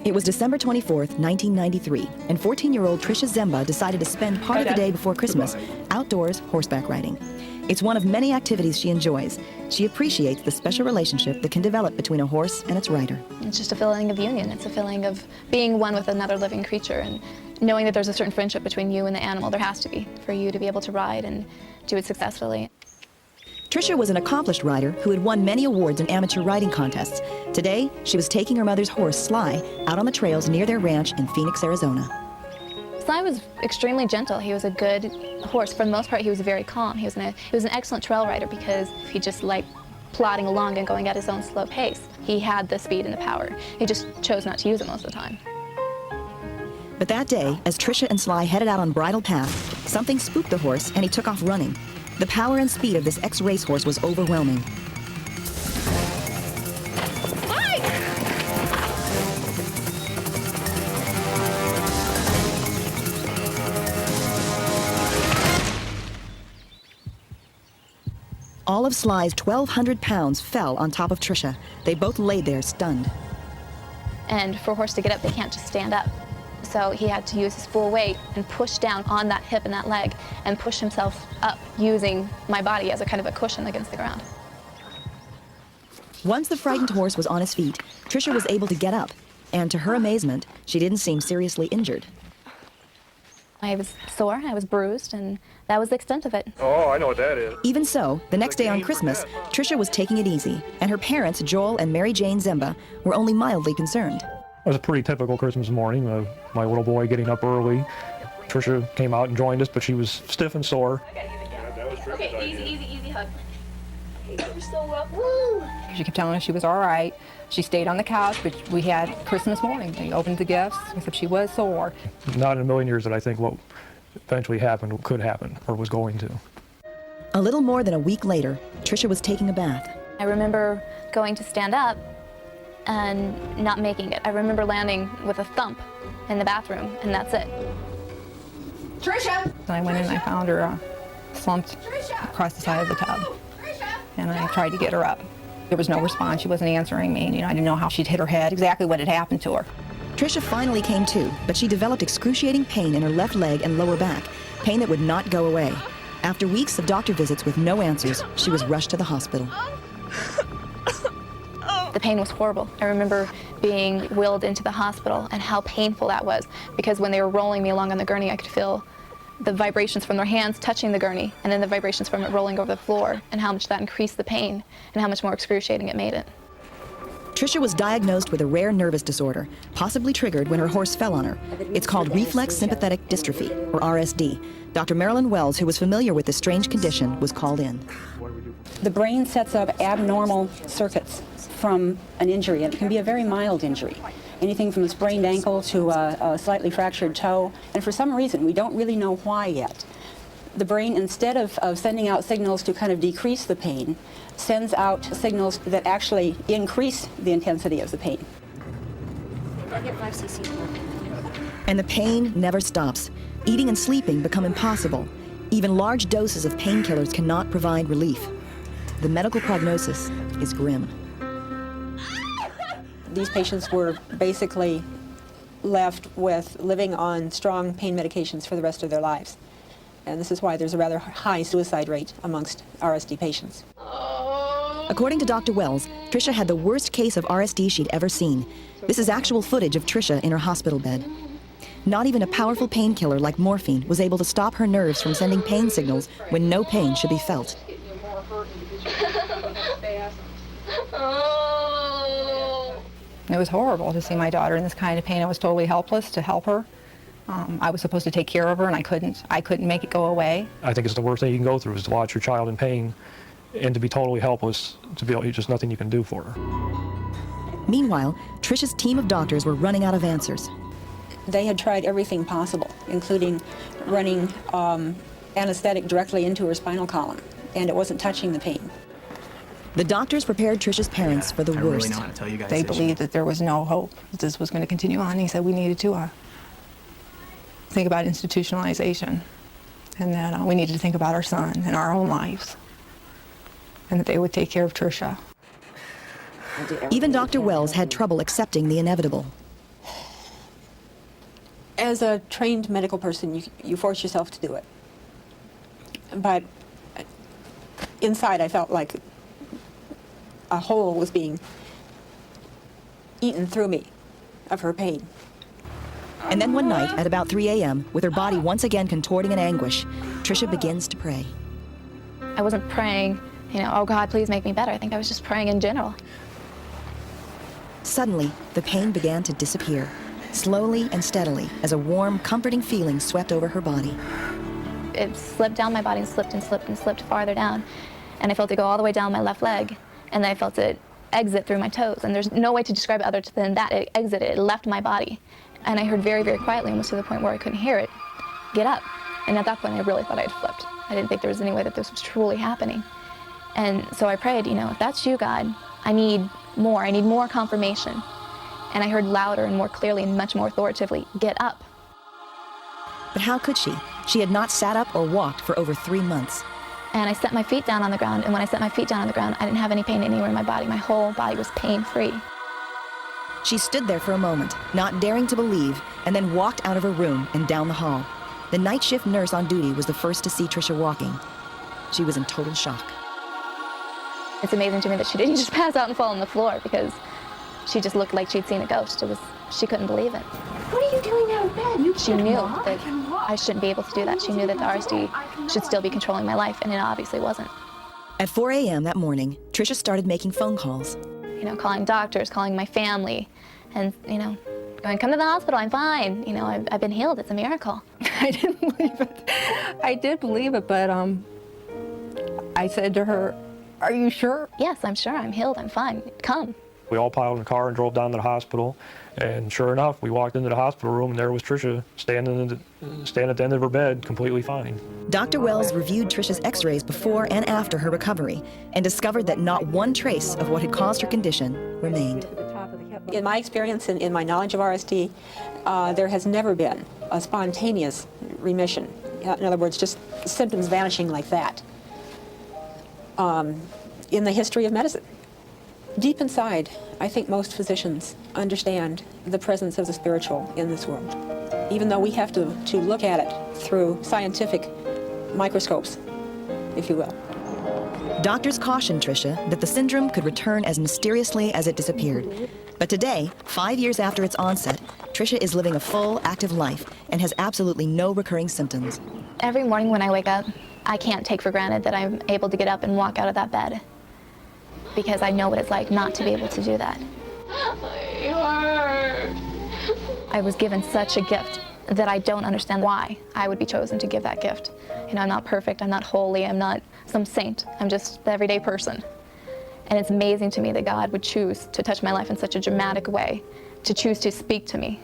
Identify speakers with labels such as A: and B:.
A: It was December 24th, 1993, and 14-year-old Tricia Zemba decided to spend part of the day before Christmas outdoors horseback riding. It's one of many activities she enjoys. She appreciates the special relationship that can develop between a horse and its rider.
B: It's just a feeling of union. It's a feeling of being one with another living creature and knowing that there's a certain friendship between you and the animal. There has to be for you to be able to ride and do it successfully.
A: Tricia was an accomplished rider who had won many awards in amateur riding contests. Today, she was taking her mother's horse, Sly, out on the trails near their ranch in Phoenix, Arizona.
B: Sly was extremely gentle. He was a good horse. For the most part, he was very calm. He was an excellent trail rider because he just liked plodding along and going at his own slow pace. He had the speed and the power. He just chose not to use it most of the time.
A: But that day, as Tricia and Sly headed out on bridle path, something spooked the horse and he took off running. The power and speed of this ex-racehorse was overwhelming. All of Sly's 1,200 pounds fell on top of Tricia. They both laid there stunned.
B: And for a horse to get up, they can't just stand up. So he had to use his full weight and push down on that hip and that leg and push himself up using my body as a kind of a cushion against the ground.
A: Once the frightened horse was on his feet, Tricia was able to get up, and to her amazement, she didn't seem seriously injured.
B: I was sore, I was bruised, and that was the extent of it.
C: Oh, I know what that is.
A: Even so, the next day on Christmas, Tricia was taking it easy, and her parents, Joel and Mary Jane Zemba, were only mildly concerned.
C: It was a pretty typical Christmas morning. My little boy getting up early. Tricia came out and joined us, but she was stiff and sore.
B: Okay, easy hug. You're so welcome.
D: She kept telling us she was all right. She stayed on the couch, but we had Christmas morning. They opened the gifts, except she was sore.
C: Not in a million years that I think what eventually happened could happen or was going to.
A: A little more than a week later, Tricia was taking a bath.
B: I remember going to stand up and not making it. I remember landing with a thump in the bathroom, and that's it.
D: Tricia! I went in and I found her slumped across the side of the tub, and I tried to get her up. There was no response. She wasn't answering me. I didn't know how she'd hit her head, exactly what had happened to her.
A: Tricia finally came to, but she developed excruciating pain in her left leg and lower back, pain that would not go away. After weeks of doctor visits with no answers, she was rushed to the hospital.
B: The pain was horrible. I remember being wheeled into the hospital and how painful that was, because when they were rolling me along on the gurney, I could feel the vibrations from their hands touching the gurney and then the vibrations from it rolling over the floor, and how much that increased the pain and how much more excruciating it made it.
A: Tricia was diagnosed with a rare nervous disorder, possibly triggered when her horse fell on her. It's called reflex sympathetic dystrophy, or RSD. Dr. Marilyn Wells, who was familiar with this strange condition, was called in.
E: The brain sets up abnormal circuits from an injury, and it can be a very mild injury. Anything from a sprained ankle to a slightly fractured toe, and for some reason, we don't really know why yet. The brain, instead of sending out signals to kind of decrease the pain, sends out signals that actually increase the intensity of the pain.
A: And the pain never stops. Eating and sleeping become impossible. Even large doses of painkillers cannot provide relief. The medical prognosis is grim.
F: These patients were basically left with living on strong pain medications for the rest of their lives. And this is why there's a rather high suicide rate amongst RSD patients.
A: According to Dr. Wells, Tricia had the worst case of RSD she'd ever seen. This is actual footage of Tricia in her hospital bed. Not even a powerful painkiller like morphine was able to stop her nerves from sending pain signals when no pain should be felt.
D: It was horrible to see my daughter in this kind of pain. I was totally helpless to help her. I was supposed to take care of her, and I couldn't make it go away.
C: I think it's the worst thing you can go through is to watch your child in pain and to be totally helpless, to feel just nothing you can do for her.
A: Meanwhile, Tricia's team of doctors were running out of answers.
F: They had tried everything possible, including running anesthetic directly into her spinal column, and it wasn't touching the pain.
A: The doctors prepared Tricia's parents for the worst.
G: I really know how to tell you guys.
D: They believed that there was no hope, that this was going to continue on. He said we needed to think about institutionalization, and that we needed to think about our son and our own lives, and that they would take care of Tricia.
A: Even Dr. Wells had trouble accepting the inevitable.
F: As a trained medical person, you force yourself to do it. But inside, I felt like a hole was being eaten through me of her pain.
A: And then one night, at about 3 a.m., with her body once again contorting in anguish, Tricia begins to pray.
B: I wasn't praying, oh God, please make me better. I think I was just praying in general.
A: Suddenly, the pain began to disappear, slowly and steadily, as a warm, comforting feeling swept over her body.
B: It slipped down my body and slipped and slipped and slipped farther down. And I felt it go all the way down my left leg. And then I felt it exit through my toes. And there's no way to describe it other than that. It exited, it left my body. And I heard very, very quietly, almost to the point where I couldn't hear it, get up. And at that point, I really thought I had flipped. I didn't think there was any way that this was truly happening. And so I prayed, if that's you, God, I need more confirmation. And I heard louder and more clearly and much more authoritatively, get up.
A: But how could she? She had not sat up or walked for over 3 months.
B: And I set my feet down on the ground, and when I set my feet down on the ground, I didn't have any pain anywhere in my body. My whole body was pain-free.
A: She stood there for a moment, not daring to believe, and then walked out of her room and down the hall. The night shift nurse on duty was the first to see Tricia walking. She was in total shock.
B: It's amazing to me that she didn't just pass out and fall on the floor, because she just looked like she'd seen a ghost. She couldn't believe it.
G: What are you doing out of bed?
B: She knew that I shouldn't be able to do that. She knew that the RSD should still be controlling my life, and it obviously wasn't.
A: At 4 a.m. that morning, Tricia started making phone calls.
B: Calling doctors, calling my family, and, going, come to the hospital, I'm fine. I've been healed, it's a miracle.
D: I didn't believe it. I did believe it, but I said to her, are you sure?
B: Yes, I'm sure, I'm healed, I'm fine, come.
C: We all piled in the car and drove down to the hospital. And sure enough, we walked into the hospital room, and there was Tricia standing at the end of her bed, completely fine.
A: Dr. Wells reviewed Tricia's x-rays before and after her recovery and discovered that not one trace of what had caused her condition remained.
F: In my experience and in my knowledge of RSD, there has never been a spontaneous remission. In other words, just symptoms vanishing like that in the history of medicine. Deep inside, I think most physicians understand the presence of the spiritual in this world, even though we have to look at it through scientific microscopes, if you will.
A: Doctors cautioned Tricia that the syndrome could return as mysteriously as it disappeared. But today, 5 years after its onset, Tricia is living a full, active life and has absolutely no recurring symptoms.
B: Every morning when I wake up, I can't take for granted that I'm able to get up and walk out of that bed, because I know what it's like not to be able to do that. I was given such a gift that I don't understand why I would be chosen to give that gift. I'm not perfect, I'm not holy, I'm not some saint, I'm just the everyday person. And it's amazing to me that God would choose to touch my life in such a dramatic way, to choose to speak to me,